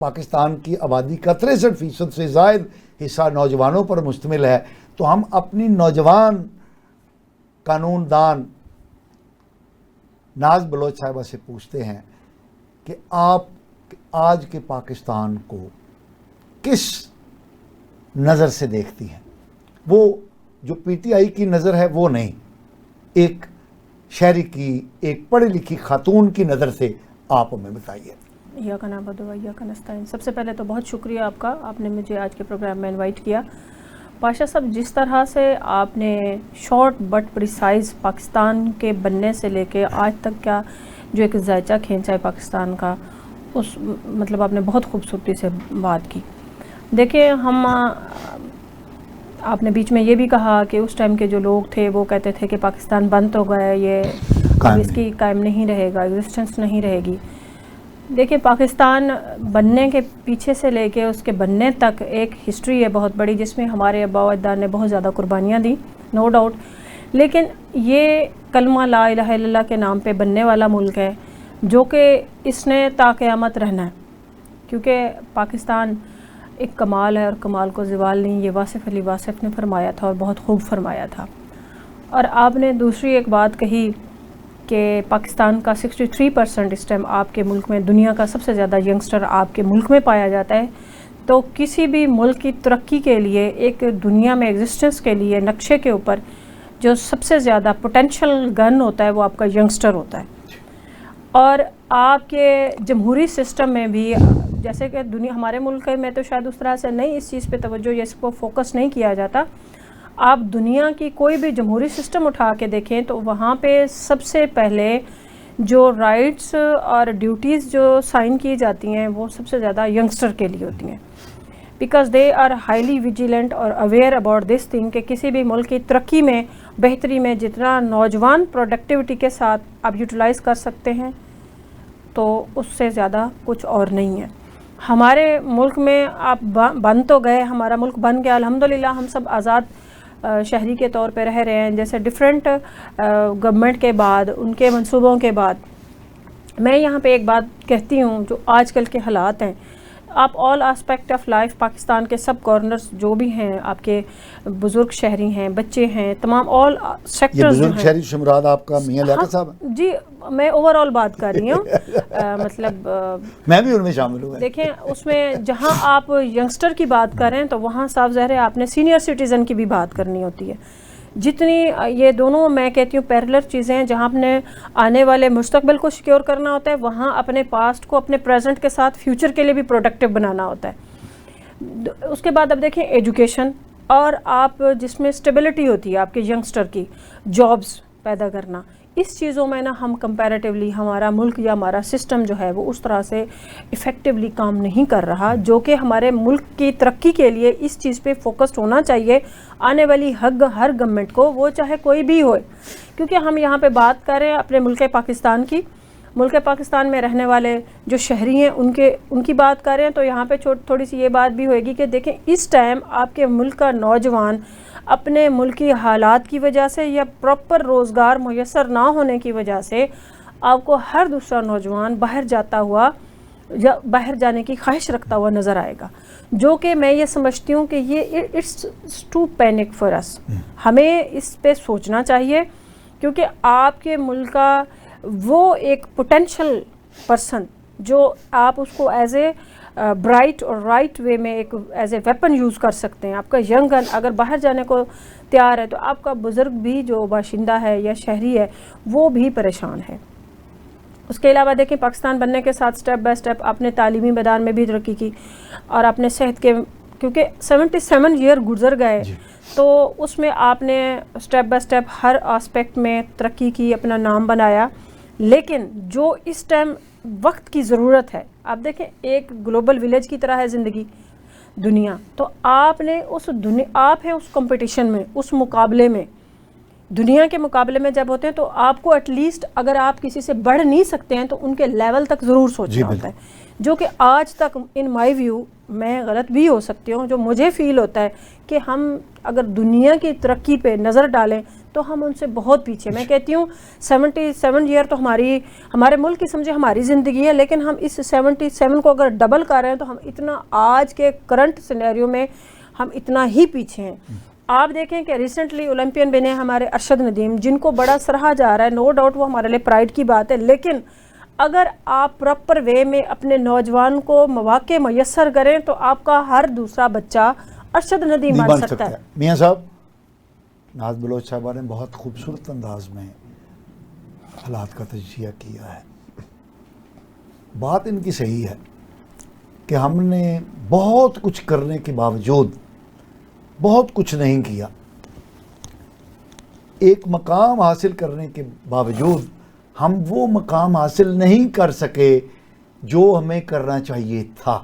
پاکستان کی آبادی کا 63% سے زائد حصہ نوجوانوں پر مشتمل ہے، تو ہم اپنی نوجوان قانون دان ناز بلوچ صاحبہ سے پوچھتے ہیں کہ آپ آج کے پاکستان کو کس نظر سے دیکھتی ہیں؟ وہ جو پی ٹی آئی کی نظر ہے وہ نہیں، ایک شہری کی، ایک پڑھی لکھی خاتون کی نظر سے آپ ہمیں بتائیے۔ ایاک نعبد و ایاک نستعین۔ سب سے پہلے تو بہت شکریہ آپ کا، آپ نے مجھے آج کے پروگرام میں انوائٹ کیا۔ پاشا صاحب، جس طرح سے آپ نے شارٹ بٹ پریسائز پاکستان کے بننے سے لے کے آج تک کا جو ایک ذائچہ کھینچا ہے پاکستان کا، اس مطلب آپ نے بہت خوبصورتی سے بات کی۔ دیکھیں، آپ نے بیچ میں یہ بھی کہا کہ اس ٹائم کے جو لوگ تھے وہ کہتے تھے کہ پاکستان بند ہو گیا، یہ اس کی قائم نہیں رہے گا، ایگزسٹنس نہیں رہے گی۔ دیکھیں، پاکستان بننے کے پیچھے سے لے کے اس کے بننے تک ایک ہسٹری ہے بہت بڑی، جس میں ہمارے آباء و اجداد نے بہت زیادہ قربانیاں دی، نو ڈاؤٹ۔ لیکن یہ کلمہ لا الہ الا اللہ کے نام پہ بننے والا ملک ہے جو کہ اس نے تا قیامت رہنا ہے، کیونکہ پاکستان ایک کمال ہے اور کمال کو زوال نہیں، یہ واصف علی واصف نے فرمایا تھا اور بہت خوب فرمایا تھا۔ اور آپ نے دوسری ایک بات کہی کہ پاکستان کا 63% اس ٹائم آپ کے ملک میں، دنیا کا سب سے زیادہ ینگسٹر آپ کے ملک میں پایا جاتا ہے۔ تو کسی بھی ملک کی ترقی کے لیے، ایک دنیا میں ایگزسٹنس کے لیے نقشے کے اوپر جو سب سے زیادہ پوٹینشل گن ہوتا ہے وہ آپ کا ینگسٹر ہوتا ہے۔ اور آپ کے جمہوری سسٹم میں بھی، جیسے کہ ہمارے ملک میں تو شاید اس طرح سے نہیں اس چیز پہ توجہ یا اس کو فوکس نہیں کیا جاتا۔ آپ دنیا کی کوئی بھی جمہوری سسٹم اٹھا کے دیکھیں تو وہاں پہ سب سے پہلے جو رائٹس اور ڈیوٹیز جو سائن کی جاتی ہیں وہ سب سے زیادہ ینگسٹر کے لیے ہوتی ہیں، because they are highly vigilant اور اویئر اباؤٹ دس تھنگ کہ کسی بھی ملک کی ترقی میں، بہتری میں جتنا نوجوان پروڈکٹیوٹی کے ساتھ آپ یوٹیلائز کر سکتے ہیں تو اس سے زیادہ کچھ اور نہیں ہے۔ ہمارے ملک میں آپ بن تو گئے، ہمارا ملک بن گیا الحمدللہ، ہم سب آزاد شہری کے طور پہ رہ رہے ہیں، جیسے ڈیفرنٹ گورنمنٹ کے بعد، ان کے منصوبوں کے بعد۔ میں یہاں پہ ایک بات کہتی ہوں، جو آج کل کے حالات ہیں، آپ آل آسپیکٹ آف لائف پاکستان کے سب کارنرز جو بھی ہیں، آپ کے بزرگ شہری ہیں، بچے ہیں، تمام آل سیکٹرز جو ہیں۔ بزرگ شہری شمراد آپ کا میاں لیاقت صاحب؟ جی، میں اوور آل بات کر رہی ہوں، مطلب میں بھی ان میں شامل ہوں۔ دیکھیں، اس میں جہاں آپ ینگسٹر کی بات کریں تو وہاں صاف ظاہر ہے آپ نے سینئر سٹیزن کی بھی بات کرنی ہوتی ہے۔ جتنی یہ دونوں میں کہتی ہوں پیرلر چیزیں ہیں، جہاں اپنے آنے والے مستقبل کو سیکیور کرنا ہوتا ہے، وہاں اپنے پاسٹ کو اپنے پریزنٹ کے ساتھ فیوچر کے لیے بھی پروڈکٹیو بنانا ہوتا ہے۔ اس کے بعد اب دیکھیں ایجوکیشن، اور آپ جس میں اسٹیبلٹی ہوتی ہے آپ کے ینگسٹر کی، جابز پیدا کرنا، اس چیزوں میں نا ہم کمپیریٹیولی ہمارا ملک یا ہمارا سسٹم جو ہے وہ اس طرح سے ایفیکٹیولی کام نہیں کر رہا، جو کہ ہمارے ملک کی ترقی کے لیے اس چیز پہ فوکسڈ ہونا چاہیے آنے والی ہر گورنمنٹ کو، وہ چاہے کوئی بھی ہوئے۔ کیونکہ ہم یہاں پہ بات کر رہے ہیں اپنے ملک پاکستان کی، ملک پاکستان میں رہنے والے جو شہری ہیں ان کی بات کر رہے ہیں، تو یہاں پہ تھوڑی سی یہ بات بھی ہوئے گی کہ دیکھیں اس ٹائم آپ کے ملک کا نوجوان اپنے ملکی حالات کی وجہ سے یا پراپر روزگار میسر نہ ہونے کی وجہ سے آپ کو ہر دوسرا نوجوان باہر جاتا ہوا یا باہر جانے کی خواہش رکھتا ہوا نظر آئے گا، جو کہ میں یہ سمجھتی ہوں کہ یہ اٹس ٹو پینک فار اس۔ ہمیں اس پہ سوچنا چاہیے، کیونکہ آپ کے ملک کا وہ ایک پوٹینشل پرسن جو آپ اس کو ایز اے برائٹ اور رائٹ وے میں ایک ایز اے ویپن یوز کر سکتے ہیں۔ آپ کا ینگ گن اگر باہر جانے کو تیار ہے تو آپ کا بزرگ بھی جو باشندہ ہے یا شہری ہے وہ بھی پریشان ہے۔ اس کے علاوہ دیکھیں، پاکستان بننے کے ساتھ سٹیپ بائی سٹیپ آپ نے تعلیمی میدان میں بھی ترقی کی، اور آپ نے صحت کے، کیونکہ 77 ایئر گزر گئے تو اس میں آپ نے step by step Hare aspect میں ترقی کی، اپنا نام بنایا۔ لیکن جو اس ٹائم وقت کی ضرورت ہے، آپ دیکھیں ایک گلوبل ولیج کی طرح ہے زندگی دنیا، تو آپ نے آپ ہیں اس کمپٹیشن میں، اس مقابلے میں، دنیا کے مقابلے میں جب ہوتے ہیں تو آپ کو ایٹ لیسٹ اگر آپ کسی سے بڑھ نہیں سکتے ہیں تو ان کے لیول تک ضرور سوچنا ہوتا ہے۔ جو کہ آج تک ان مائی ویو میں غلط بھی ہو سکتی ہوں، جو مجھے فیل ہوتا ہے کہ ہم اگر دنیا کی ترقی پہ نظر ڈالیں تو ہم ان سے بہت پیچھے. میں کہتی ہوں 77 ایئر تو ہمارے ملک کی سمجھے ہماری زندگی ہے، لیکن ہم اس 77 کو اگر ڈبل کر رہے ہیں تو ہم اتنا آج کے کرنٹ سینیریو میں ہم اتنا ہی پیچھے ہیں. آپ دیکھیں کہ ریسنٹلی اولمپئن بنے ہمارے ارشد ندیم، جن کو بڑا سراہا جا رہا ہے، نو ڈاؤٹ وہ ہمارے لیے پرائڈ کی بات ہے، لیکن اگر آپ پراپر وے میں اپنے نوجوان کو مواقع میسر کریں تو آپ کا ہر دوسرا بچہ ارشد ندیم بن سکتا ہے. میاں صاحب، ناز بلوچ صاحبہ نے بہت خوبصورت انداز میں حالات کا تجزیہ کیا ہے. بات ان کی صحیح ہے کہ ہم نے بہت کچھ کرنے کے باوجود بہت کچھ نہیں کیا. ایک مقام حاصل کرنے کے باوجود ہم وہ مقام حاصل نہیں کر سکے جو ہمیں کرنا چاہیے تھا.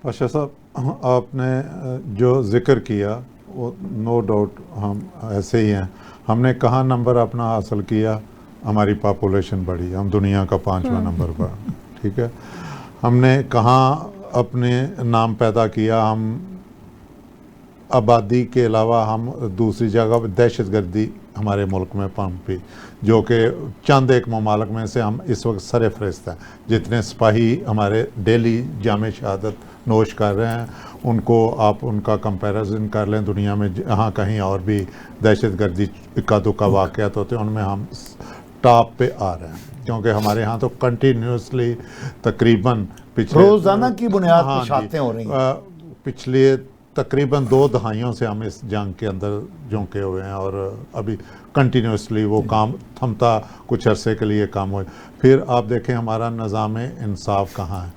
پاشا صاحب، آپ نے جو ذکر کیا وہ نو ڈاؤٹ ہم ایسے ہی ہیں. ہم نے کہاں نمبر اپنا حاصل کیا؟ ہماری پاپولیشن بڑھی، ہم دنیا کا 5واں نمبر پر. ٹھیک ہے. ہم نے کہاں اپنے نام پیدا کیا؟ ہم آبادی کے علاوہ ہم دوسری جگہ دہشت گردی ہمارے ملک میں پنپی، جو کہ چند ایک ممالک میں سے ہم اس وقت سر فہرست ہیں. جتنے سپاہی ہمارے ڈیلی جام شہادت نوش کر رہے ہیں، ان کو آپ ان کا کمپیریزن کر لیں دنیا میں جہاں کہیں اور بھی دہشت گردی اکا دکا واقعات ہوتے ہیں، ان میں ہم ٹاپ پہ آ رہے ہیں. کیونکہ ہمارے ہاں تو کنٹینیوسلی تقریباً روزانہ کی بنیاد پر شہادتیں ہو رہی ہیں. پچھلے تقریباً 2 دہائیوں سے ہم اس جنگ کے اندر جھونکے ہوئے ہیں، اور ابھی کنٹینیوسلی وہ کام تھمتا کچھ عرصے کے لیے کام ہوئے. پھر آپ دیکھیں ہمارا نظام انصاف کہاں ہے.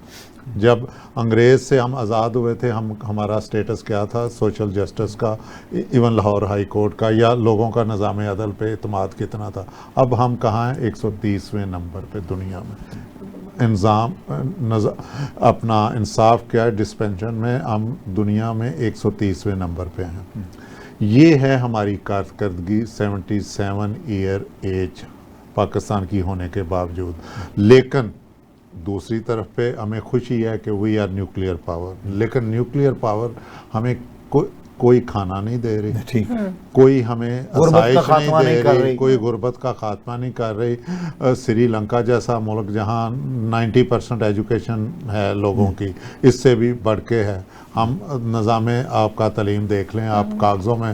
جب انگریز سے ہم آزاد ہوئے تھے، ہمارا سٹیٹس کیا تھا سوشل جسٹس کا، ایون لاہور ہائی کورٹ کا، یا لوگوں کا نظام عدل پہ اعتماد کتنا تھا؟ اب ہم کہاں ہیں؟ 130ویں نمبر پہ دنیا میں. اپنا انصاف کیا ہے ڈسپینشن میں، ہم دنیا میں 130ویں نمبر پہ ہیں. یہ ہے ہماری کارکردگی 77 ایئر ایج پاکستان کی ہونے کے باوجود. لیکن دوسری طرف پہ ہمیں خوشی ہے کہ وی آر نیوکلیئر پاور، لیکن نیوکلیئر پاور ہمیں کوئی کھانا نہیں دے رہی، کوئی ہمیں آسائش نہیں دے رہی، کوئی غربت کا خاتمہ نہیں کر رہی. سری لنکا جیسا ملک جہاں 90% ایجوکیشن ہے لوگوں کی، اس سے بھی بڑھ کے ہے. ہم نظام آپ کا تعلیم دیکھ لیں، آپ کاغذوں میں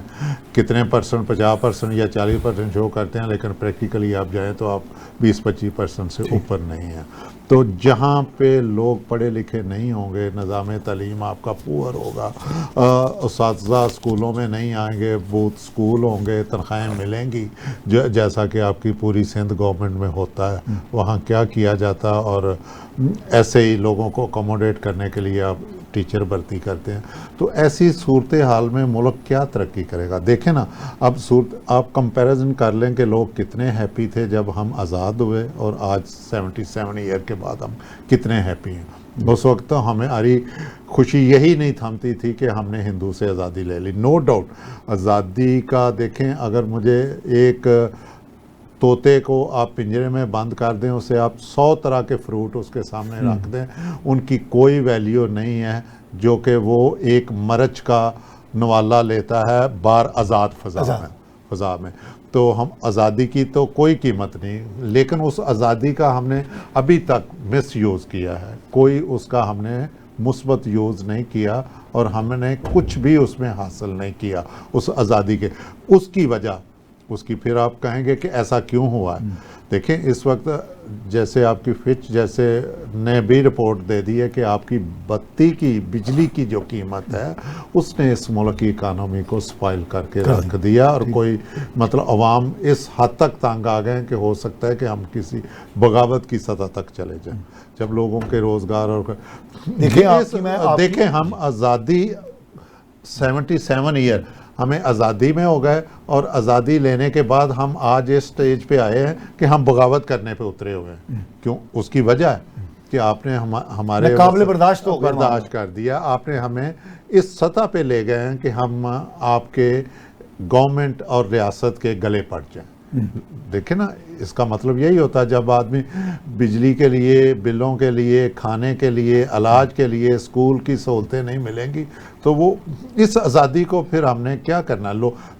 کتنے پرسنٹ 50% یا 40% شو کرتے ہیں، لیکن پریکٹیکلی آپ جائیں تو آپ 20-25% سے اوپر نہیں ہیں. تو جہاں پہ لوگ پڑھے لکھے نہیں ہوں گے، نظام تعلیم آپ کا پور ہوگا، اساتذہ اسکولوں میں نہیں آئیں گے، بوتھ اسکول ہوں گے، تنخواہیں ملیں گی جیسا کہ آپ کی پوری سندھ گورنمنٹ میں ہوتا ہے. وہاں کیا کیا جاتا، اور ایسے ہی لوگوں کو اکوموڈیٹ کرنے کے لیے آپ ٹیچر بھرتی کرتے ہیں. تو ایسی صورتحال میں ملک کیا ترقی کرے گا؟ دیکھیں نا، اب آپ کمپیریزن کر لیں کہ لوگ کتنے ہیپی تھے جب ہم آزاد ہوئے، اور آج 77 ایئر کے بعد ہم کتنے ہیپی ہیں. اس وقت تو ہماری خوشی یہی نہیں تھمتی تھی کہ ہم نے ہندو سے آزادی لے لی. نو ڈاؤٹ آزادی کا دیکھیں، اگر مجھے ایک طوطے کو آپ پنجرے میں بند کر دیں، اسے آپ 100 طرح کے فروٹ اس کے سامنے رکھ دیں، ان کی کوئی ویلیو نہیں ہے جو کہ وہ ایک مرچ کا نوالا لیتا ہے بار آزاد فضا میں. تو ہم آزادی کی تو کوئی قیمت نہیں، لیکن اس آزادی کا ہم نے ابھی تک مس یوز کیا ہے. کوئی اس کا ہم نے مثبت یوز نہیں کیا، اور ہم نے کچھ بھی اس میں حاصل نہیں کیا اس آزادی کے. اس کی وجہ اس کی پھر آپ کہیں گے کہ ایسا کیوں ہوا ہے. دیکھیں اس وقت جیسے آپ کی فچ جیسے نے بھی رپورٹ دے دی ہے کہ آپ کی بتی کی بجلی کی جو قیمت ہے اس نے اس ملک کی اکانومی کو سپائل کر کے رکھ دیا، اور کوئی مطلب عوام اس حد تک تنگ آ گئے کہ ہو سکتا ہے کہ ہم کسی بغاوت کی سطح تک چلے جائیں. جب لوگوں کے روزگار اور دیکھیں ہم آزادی 77 ایئر ہمیں آزادی میں ہو گئے، اور آزادی لینے کے بعد ہم آج اس سٹیج پہ آئے ہیں کہ ہم بغاوت کرنے پہ اترے ہوئے ہیں. کیوں؟ اس کی وجہ ہے کہ آپ نے ہمارے قابل برداشت کر دیا. آپ نے ہمیں اس سطح پہ لے گئے ہیں کہ ہم آپ کے گورنمنٹ اور ریاست کے گلے پڑ جائیں. دیکھیں نا اس کا مطلب یہی ہوتا ہے جب آدمی بجلی کے لیے، بلوں کے لیے، کھانے کے لیے، علاج کے لیے، اسکول کی سہولتیں نہیں ملیں گی تو وہ اس آزادی کو پھر ہم نے کیا کرنا.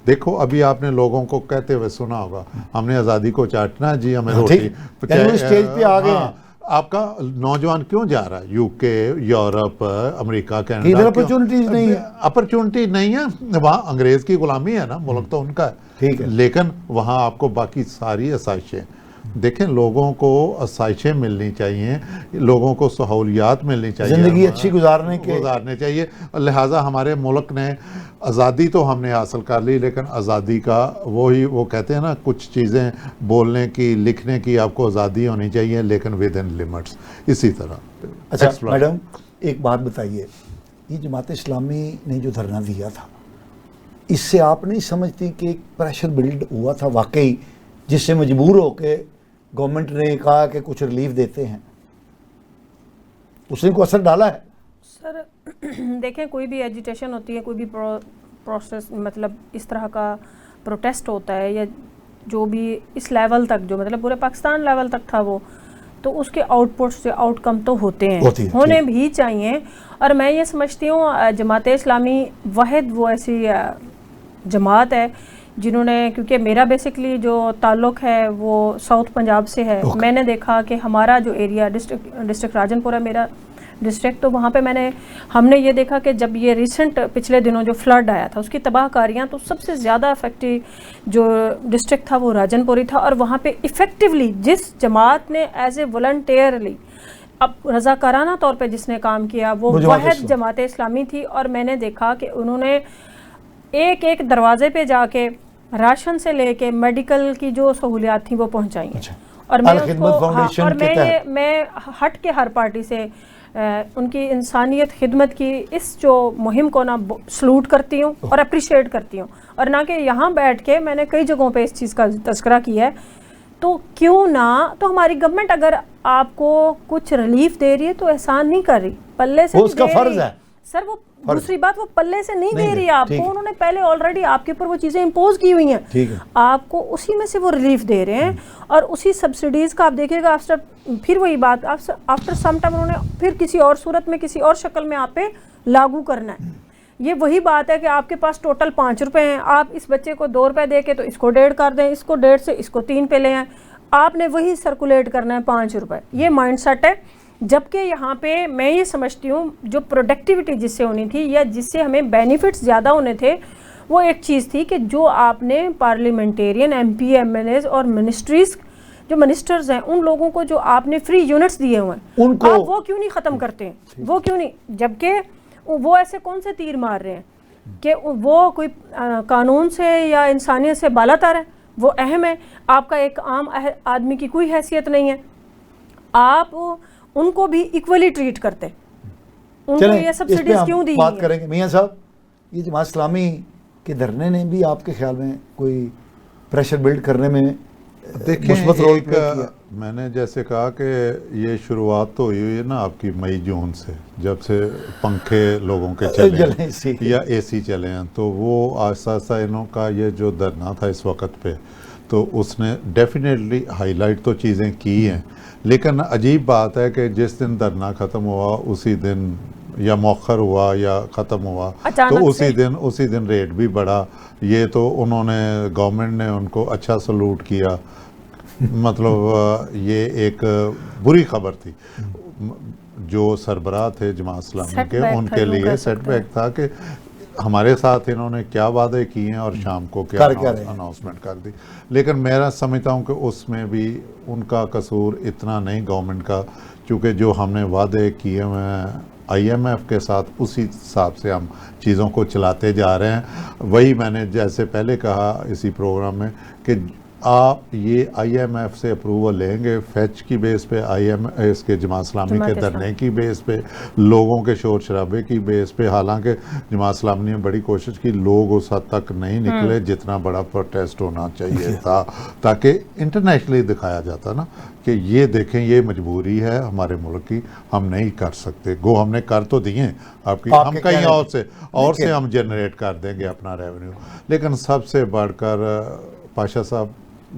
دیکھو ابھی آپ نے لوگوں کو کہتے ہوئے سنا ہوگا ہم نے آزادی کو چاٹنا جی ہمیں روٹی. اسٹیج پہ آ گئے ہیں. آپ کا نوجوان کیوں جا رہا ہے یو کے، یورپ، امریکہ، کینیڈا؟ ادھر اپرچونٹیز نہیں ہے. اپرچونٹی نہیں ہے، وہاں انگریز کی غلامی ہے نا، ملک تو ان کا ہے، لیکن وہاں آپ کو باقی ساری آسائشیں. دیکھیں لوگوں کو آسائشیں ملنی چاہیے، لوگوں کو سہولیات ملنی چاہیے، زندگی اچھی گزارنے چاہیے. لہٰذا ہمارے ملک نے آزادی تو ہم نے حاصل کر لی، لیکن آزادی کا وہ کہتے ہیں نا کچھ چیزیں بولنے کی، لکھنے کی آپ کو آزادی ہونی چاہیے لیکن ود ان لمٹس. اسی طرح. اچھا میڈم ایک بات بتائیے، یہ جماعت اسلامی نے جو دھرنا دیا تھا اس سے آپ نہیں سمجھتی کہ ایک پریشر بلڈ ہوا تھا واقعی، جس سے مجبور ہو کے گورنمنٹ نے کہا کہ کچھ ریلیف دیتے ہیں؟ اس نے کوئی اثر ڈالا ہے؟ سر دیکھیں کوئی بھی ایجیٹیشن ہوتی ہے، کوئی بھی پروسیس مطلب اس طرح کا پروٹیسٹ ہوتا ہے یا جو بھی اس لیول تک جو مطلب پورے پاکستان لیول تک تھا وہ، تو اس کے آؤٹ پٹس سے آؤٹ کم تو ہوتے ہیں، ہونے بھی چاہیے. اور میں یہ سمجھتی ہوں جماعت اسلامی واحد وہ ایسی جماعت ہے جنہوں نے، کیونکہ میرا بیسکلی جو تعلق ہے وہ ساؤتھ پنجاب سے ہے. میں نے دیکھا کہ ہمارا جو ایریا ڈسٹرکٹ راجن پورہ میرا ڈسٹرکٹ، تو وہاں پہ ہم نے یہ دیکھا کہ جب یہ ریسنٹ پچھلے دنوں جو فلڈ آیا تھا اس کی تباہ کاریاں، تو سب سے زیادہ افیکٹو جو ڈسٹرکٹ تھا وہ راجن پوری تھا. اور وہاں پہ ایفیکٹیولی جس جماعت نے ایز اے والنٹیئرلی اب رضاکارانہ طور پہ جس نے کام کیا وہ واحد جماعت اسلامی تھی. اور میں نے دیکھا کہ انہوں نے ایک ایک دروازے پہ جا کے راشن سے لے کے میڈیکل کی جو سہولیات تھیں وہ پہنچائی ہیں. اور میں اس کو میں ہٹ کے ہر پارٹی سے ان کی انسانیت خدمت کی اس جو مہم کو نا سلوٹ کرتی ہوں اور اپریشیٹ کرتی ہوں. اور نہ کہ یہاں بیٹھ کے میں نے کئی جگہوں پہ اس چیز کا تذکرہ کیا ہے، تو کیوں نہ تو ہماری گورنمنٹ اگر آپ کو کچھ ریلیف دے رہی ہے تو احسان نہیں کر رہی، پلے سے اس کا فرض ہے سر. وہ دوسری بات وہ پلے سے نہیں دے رہی آپ کو، انہوں نے پہلے آلریڈی آپ کے اوپر وہ چیزیں امپوز کی ہوئی ہیں، آپ کو اسی میں سے وہ ریلیف دے رہے ہیں. اور اسی سبسڈیز کا آپ دیکھیں گا پھر وہی بات آفٹر سم ٹائم انہوں نے پھر کسی اور صورت میں کسی اور شکل میں آپ پہ لاگو کرنا ہے. یہ وہی بات ہے کہ آپ کے پاس ٹوٹل 5 روپے ہیں، آپ اس بچے کو 2 روپے دے کے تو اس کو 1.5 کر دیں، اس کو 1.5 سے اس کو 3 پہ لے آئیں، آپ نے وہی سرکولیٹ کرنا ہے 5 روپے. یہ مائنڈ سیٹ ہے. جبکہ یہاں پہ میں یہ سمجھتی ہوں جو پروڈکٹیوٹی جس سے ہونی تھی یا جس سے ہمیں بینیفٹس زیادہ ہونے تھے وہ ایک چیز تھی کہ جو آپ نے parliamentarian MP MLAs اور منسٹریز جو منسٹرز ہیں ان لوگوں کو جو آپ نے فری یونٹس دیے ہوئے ہیں ان کو آپ وہ کیوں نہیں ختم کرتے ہیں؟ وہ کیوں نہیں؟ جبکہ وہ ایسے کون سے تیر مار رہے ہیں کہ وہ کوئی قانون سے یا انسانیت سے بالا تر ہے؟ وہ اہم ہے. آپ کا ایک عام آدمی کی کوئی حیثیت نہیں ہے، آپ ان کو بھی ایکولی ٹریٹ کرتے. ان کو یہ سبسڈیز کیوں دی؟ بات کریں گے میاں صاحب، یہ جماعت اسلامی کے دھرنے نے بھی آپ کے خیال میں کوئی پریشر بلڈ کرنے میں مثبت رول پلے کیا؟ میں نے جیسے کہا کہ یہ شروعات تو ہوئی ہے نا آپ کی مئی جون سے، جب سے پنکھے لوگوں کے چلے یا اے سی چلے ہیں، تو وہ آہستہ آہستہ انہوں کا یہ جو دھرنا تھا اس وقت پہ تو اس نے ڈیفینیٹلی ہائی لائٹ تو چیزیں کی ہیں. لیکن عجیب بات ہے کہ جس دن دھرنا ختم ہوا اسی دن یا مؤخر ہوا یا ختم ہوا تو اسی دن ریٹ بھی بڑھا. یہ تو انہوں نے گورنمنٹ نے ان کو اچھا سلوٹ کیا، مطلب یہ ایک بری خبر تھی. جو سربراہ تھے جماعت اسلامی کے ان کے لیے سیٹ بیک تھا کہ ہمارے ساتھ انہوں نے کیا وعدے کیے ہیں اور شام کو کیا اناؤنسمنٹ کر دی. لیکن میں سمجھتا ہوں کہ اس میں بھی ان کا قصور اتنا نہیں گورنمنٹ کا، چونکہ جو ہم نے وعدے کیے ہیں آئی ایم ایف کے ساتھ اسی حساب سے ہم چیزوں کو چلاتے جا رہے ہیں. وہی میں نے جیسے پہلے کہا اسی پروگرام میں کہ آپ یہ آئی ایم ایف سے اپروول لیں گے فیچ کی بیس پہ، آئی ایم اس کے جماعت اسلامی کے دھرنے کی بیس پہ، لوگوں کے شور شرابے کی بیس پہ. حالانکہ جماعت اسلامی نے بڑی کوشش کی، لوگ اس حد تک نہیں نکلے جتنا بڑا پروٹیسٹ ہونا چاہیے تھا، تاکہ انٹرنیشنلی دکھایا جاتا نا کہ یہ دیکھیں یہ مجبوری ہے ہمارے ملک کی، ہم نہیں کر سکتے. گو ہم نے کر تو دیے آپ کی، ہم کہیں اور سے ہم جنریٹ کر دیں گے اپنا ریونیو. لیکن سب سے بڑھ کر پاشا صاحب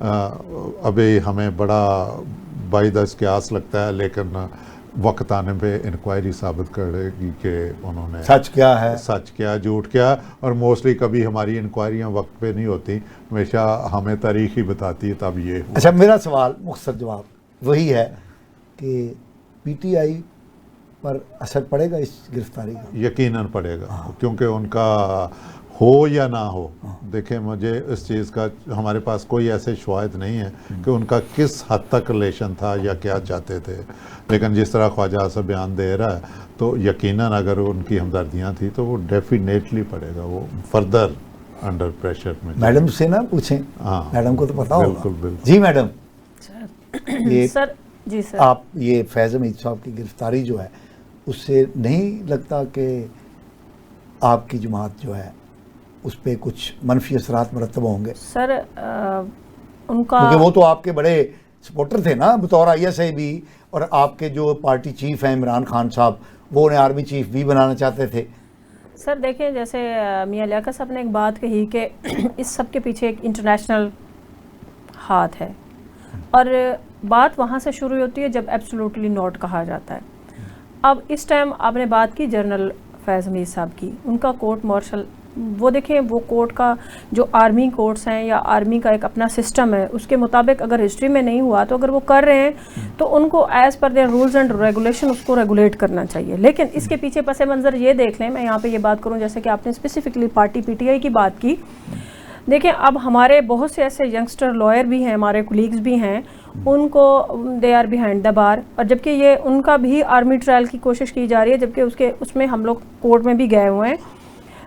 ابھی ہمیں بڑا باعث قیاس لگتا ہے، لیکن وقت آنے پہ انکوائری ثابت کرے گی کہ انہوں نے سچ کیا ہے، سچ کیا جھوٹ کیا. اور موسٹلی کبھی ہماری انکوائریاں وقت پہ نہیں ہوتی، ہمیشہ ہمیں تاریخ ہی بتاتی ہے تب یہ ہوا. اچھا میرا سوال مختصر جواب وہی ہے کہ پی ٹی آئی پر اثر پڑے گا اس گرفتاری کا؟ یقیناً پڑے گا، کیونکہ ان کا ہو یا نہ ہو، دیکھیں مجھے اس چیز کا ہمارے پاس کوئی ایسے شواہد نہیں ہے کہ ان کا کس حد تک ریلیشن تھا یا کیا چاہتے تھے، لیکن جس طرح خواجہ صاحب بیان دے رہا ہے تو یقیناً اگر ان کی ہمدردیاں تھیں تو وہ ڈیفینیٹلی پڑے گا، وہ فردر انڈر پریشر میں. میڈم سے نہ پوچھیں، ہاں میڈم کو تو پتا ہوگا. بالکل بالکل. جی میڈم، یہ سر جی سر آپ یہ فیض حمید صاحب کی گرفتاری جو ہے اس سے نہیں لگتا کہ آپ کی جماعت جو ہے اس پہ کچھ منفی اثرات مرتب ہوں گے؟ سر ان کا کیونکہ وہ تو آپ کے بڑے سپورٹر تھے نا بطور آئی ایس آئی بھی، اور آپ کے جو پارٹی چیف ہیں عمران خان صاحب وہ انہیں آرمی چیف بھی بنانا چاہتے تھے. سر دیکھیں جیسے میاں لیاقت صاحب نے ایک بات کہی کہ اس سب کے پیچھے ایک انٹرنیشنل ہاتھ ہے، اور بات وہاں سے شروع ہوتی ہے جب ایبسولوٹلی نوٹ کہا جاتا ہے. اب اس ٹائم آپ نے بات کی جنرل فیض حمید صاحب کی، ان کا کورٹ مارشل، وہ دیکھیں وہ کورٹ کا جو آرمی کورٹس ہیں یا آرمی کا ایک اپنا سسٹم ہے، اس کے مطابق اگر ہسٹری میں نہیں ہوا تو اگر وہ کر رہے ہیں تو ان کو as per their rules and regulation اس کو ریگولیٹ کرنا چاہیے. لیکن اس کے پیچھے پس منظر یہ دیکھ لیں، میں یہاں پہ یہ بات کروں جیسے کہ آپ نے specifically party P T I کی بات کی. دیکھیں اب ہمارے بہت سے ایسے ینگسٹر لائر بھی ہیں، ہمارے کولیگز بھی ہیں، ان کو دے آر بیہائنڈ دا بار، اور جبکہ یہ ان کا بھی آرمی ٹرائل کی کوشش کی جا رہی ہے، جبکہ اس میں ہم لوگ کورٹ میں بھی گئے ہوئے ہیں،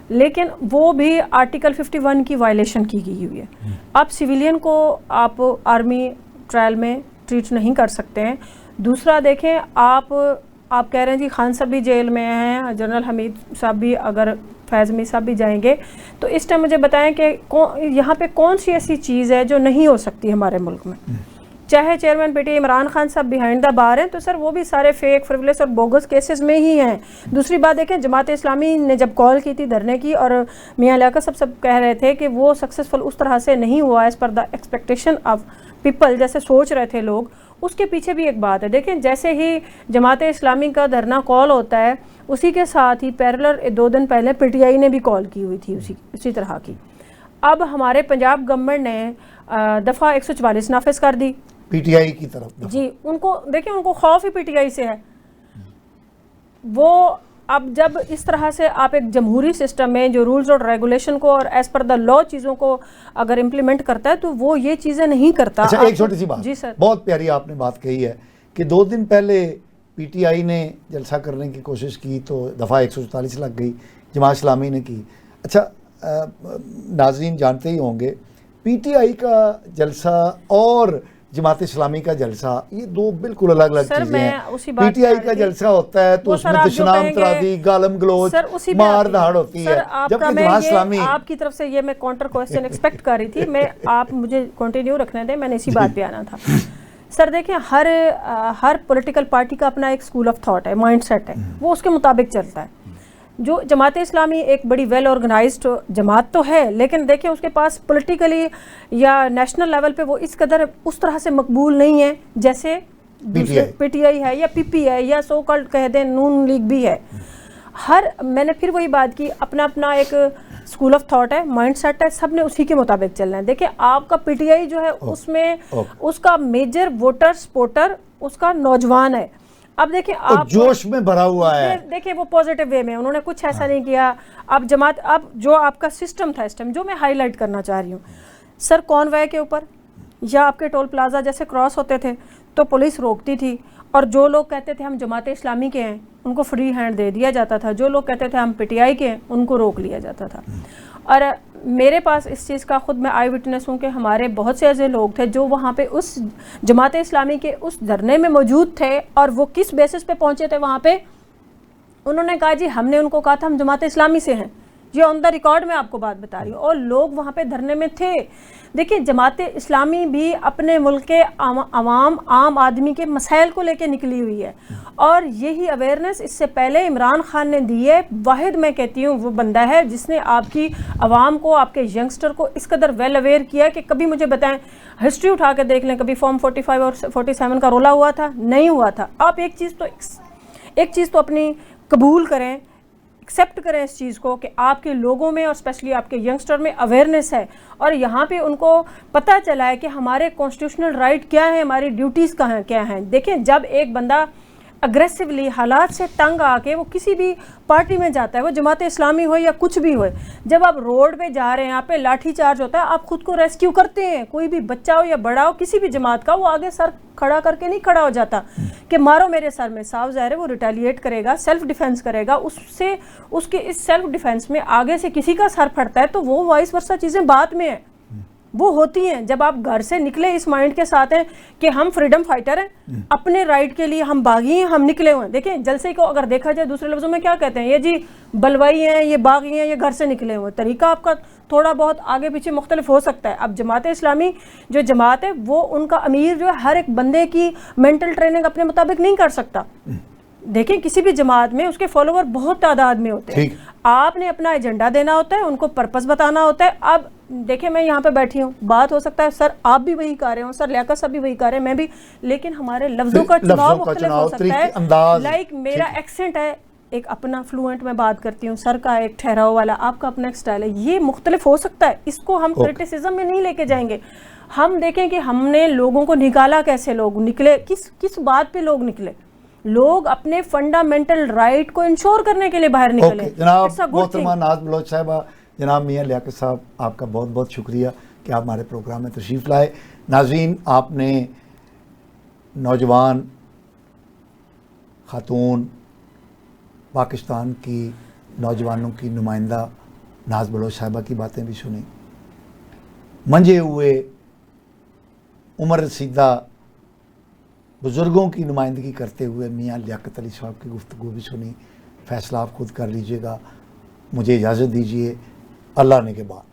لیکن وہ بھی آرٹیکل 51 کی وائلیشن کی گئی ہوئی ہے. اب سویلین کو آپ آرمی ٹرائل میں ٹریٹ نہیں کر سکتے ہیں. دوسرا دیکھیں آپ کہہ رہے ہیں جی خان صاحب بھی جیل میں ہیں، جنرل حمید صاحب بھی، اگر فیض حمید صاحب بھی جائیں گے تو اس ٹائم مجھے بتائیں کہ یہاں پہ کون سی ایسی چیز ہے جو نہیں ہو سکتی ہمارے ملک میں. چاہے chairman P T I Imran Khan صاحب بیہائنڈ دا بار ہیں تو سر وہ بھی سارے فیک فریولس اور بوگس کیسز میں ہی ہیں. دوسری بات دیکھیں جماعت اسلامی نے جب کال کی تھی دھرنے کی، اور میاں لیاقت صاحب سب کہہ رہے تھے کہ وہ سکسیسفل اس طرح سے نہیں ہوا as per the expectation of people, جیسے سوچ رہے تھے لوگ. اس کے پیچھے بھی ایک بات ہے، دیکھیں جیسے ہی جماعت اسلامی کا دھرنا کال ہوتا ہے اسی کے ساتھ ہی پیرلر 2 دن پہلے پی ٹی آئی نے بھی کال کی ہوئی تھی اسی طرح کی. اب ہمارے پنجاب گورنمنٹ نے دفعہ 144 نافذ کر دی پی ٹی آئی کی طرف. جی ان کو دیکھیں ان کو خوف ہی پی ٹی آئی سے ہے. وہ اب جب اس طرح سے آپ ایک جمہوری سسٹم میں جو رولز اور ریگولیشن کو اور ایز پر دا لا چیزوں کو اگر امپلیمنٹ کرتا ہے تو وہ یہ چیزیں نہیں کرتا. اچھا ایک چھوٹی سی بات، جی سر، بہت پیاری آپ نے بات کہی ہے کہ 2 دن پہلے پی ٹی آئی نے جلسہ کرنے کی کوشش کی تو دفعہ 144 لگ گئی، جماعت اسلامی نے کی. اچھا ناظرین جانتے ہی ہوں گے پی ٹی آئی کا جلسہ اور جماعت اسلامی کا جلسہ یہ 2 بالکل الگ الگ چیزیں ہیں. پی ٹی آئی کا جلسہ ہوتا ہے تو اس میں دشنام ترازی، گالم گلوچ، مار دھاڑ ہوتی ہے، جبکہ جماعت اسلامی. آپ کی طرف سے یہ میں کاؤنٹر کوسچن ایکسپیکٹ کر رہی تھی، میں آپ مجھے کنٹینیو رکھنے دیں، میں نے اسی بات پہ آنا تھا. سر دیکھیں ہر پولیٹیکل پارٹی کا اپنا ایک اسکول آف تھاٹ ہے، مائنڈ سیٹ ہے، وہ اس کے مطابق چلتا ہے. جو جماعت اسلامی ایک بڑی ویل آرگنائزڈ جماعت تو ہے، لیکن دیکھیں اس کے پاس پولیٹیکلی یا نیشنل لیول پہ وہ اس قدر اس طرح سے مقبول نہیں ہے جیسے پی ٹی آئی ہے یا پی پی ہے یا سو کالڈ کہہ دیں نون لیگ بھی ہے. میں نے پھر وہی بات کی، اپنا اپنا ایک اسکول آف تھاٹ ہے، مائنڈ سیٹ ہے، سب نے اسی کے مطابق چلنا ہے. دیکھیں آپ کا پی ٹی آئی جو ہے اس میں اس کا میجر ووٹر سپورٹر اس کا نوجوان ہے. اب دیکھیں آپ جوش میں بھرا ہوا ہے، دیکھیں وہ پازیٹیو وے میں انہوں نے کچھ ایسا نہیں کیا. اب جو آپ کا سسٹم تھا اس ٹائم جو میں ہائی لائٹ کرنا چاہ رہی ہوں سر، کانوے کے اوپر یا آپ کے ٹول پلازا جیسے کراس ہوتے تھے تو پولیس روکتی تھی، اور جو لوگ کہتے تھے ہم جماعت اسلامی کے ہیں ان کو فری ہینڈ دے دیا جاتا تھا، جو لوگ کہتے تھے ہم پی ٹی آئی کے ہیں ان کو روک لیا جاتا تھا. اور میرے پاس اس چیز کا خود میں آئی وٹنس ہوں کہ ہمارے بہت سے ایسے لوگ تھے جو وہاں پہ اس جماعت اسلامی کے اس دھرنے میں موجود تھے، اور وہ کس بیسس پہ پہنچے تھے وہاں پہ؟ انہوں نے کہا جی ہم نے ان کو کہا تھا ہم جماعت اسلامی سے ہیں، یہ آن دا ریکارڈ میں آپ کو بات بتا رہی ہوں، اور لوگ وہاں پہ دھرنے میں تھے۔ دیکھیں جماعت اسلامی بھی اپنے ملک کے عوام عام آدمی کے مسائل کو لے کے نکلی ہوئی ہے، اور یہی اویئرنیس اس سے پہلے عمران خان نے دی ہے۔ واحد میں کہتی ہوں وہ بندہ ہے جس نے آپ کی عوام کو، آپ کے ینگسٹر کو اس قدر ویل اویئر کیا کہ کبھی مجھے بتائیں، ہسٹری اٹھا کے دیکھ لیں، کبھی فارم 45 اور 47 کا رولا ہوا تھا؟ نہیں ہوا تھا۔ آپ ایک چیز تو اپنی قبول کریں، ایکسیپٹ کریں اس چیز کو کہ آپ کے لوگوں میں اور اسپیشلی آپ کے ینگسٹر میں اویئرنیس ہے، اور یہاں پہ ان کو پتہ چلا ہے کہ ہمارے کانسٹیٹیوشنل رائٹ کیا ہیں، ہماری ڈیوٹیز کیا ہیں۔ دیکھیں جب ایک بندہ اگریسولی حالات سے تنگ آ کے وہ کسی بھی پارٹی میں جاتا ہے، وہ جماعت اسلامی ہو یا کچھ بھی ہو، جب آپ روڈ پہ جا رہے ہیں، آپ پہ لاٹھی چارج ہوتا ہے، آپ خود کو ریسکیو کرتے ہیں۔ کوئی بھی بچہ ہو یا بڑا ہو کسی بھی جماعت کا، وہ آگے سر کھڑا کر کے نہیں کھڑا ہو جاتا کہ مارو میرے سر میں۔ صاف ظاہر ہے وہ ریٹیلیٹ کرے گا، سیلف ڈیفینس کرے گا، اس کے اس سیلف ڈیفینس میں آگے سے کسی کا سر پھٹتا ہے تو وہ وائس ورثہ چیزیں بعد میں ہیں، وہ ہوتی ہیں۔ جب آپ گھر سے نکلے اس مائنڈ کے ساتھ ہیں کہ ہم فریڈم فائٹر ہیں، اپنے رائٹ کے لیے ہم باغی ہیں، ہم نکلے ہوئے ہیں۔ دیکھیں جلسے کو اگر دیکھا جائے دوسرے لفظوں میں کیا کہتے ہیں، یہ جی بلوائی ہیں، یہ باغی ہیں، یہ گھر سے نکلے ہوئے۔ طریقہ آپ کا تھوڑا بہت آگے پیچھے مختلف ہو سکتا ہے۔ اب جماعت اسلامی جو جماعت ہے وہ ان کا امیر جو ہے ہر ایک بندے کی مینٹل ٹریننگ اپنے مطابق نہیں کر سکتا۔ دیکھیں کسی بھی جماعت میں اس کے فالوور بہت تعداد میں ہوتے ہیں، آپ نے اپنا ایجنڈا دینا ہوتا ہے، ان کو پرپس بتانا ہوتا ہے۔ اب دیکھیں میں یہاں پہ بیٹھی ہوں، بات ہو سکتا ہے سر آپ بھی وہی کہہ رہے ہوں، سر لیاقت صاحب بھی وہی کہہ رہے ہیں، میں بھی، لیکن ہمارے لفظوں کا چناؤ مختلف ہو سکتا ہے۔ لائک میرا ایکسنٹ ہے ایک اپنا فلوئنٹ میں بات کرتی ہوں، سر کا ایک ٹھہراؤ والا، آپ کا اپنا ایک سٹائل ہے، یہ مختلف ہو سکتا ہے۔ اس کو ہم کرٹیسزم میں نہیں لے کے جائیں گے۔ ہم دیکھیں کہ ہم نے لوگوں کو نکالا کیسے، لوگ نکلے کس بات پہ لوگ نکلے، لوگ اپنے فنڈامنٹل رائٹ کو انشور کرنے کے لیے باہر نکلے۔ جناب محترمہ ناز بلوچ صاحبہ، جناب میاں لیاقت صاحب، آپ کا بہت بہت شکریہ کہ آپ ہمارے پروگرام میں تشریف لائے۔ ناظرین، آپ نے نوجوان خاتون پاکستان کی نوجوانوں کی نمائندہ ناز بلوچ صاحبہ کی باتیں بھی سنی، منجے ہوئے عمر رسیدہ بزرگوں کی نمائندگی کرتے ہوئے میاں لیاقت علی صاحب کی گفتگو بھی سنی۔ فیصلہ آپ خود کر لیجئے گا۔ مجھے اجازت دیجئے، اللہ نے کے بعد۔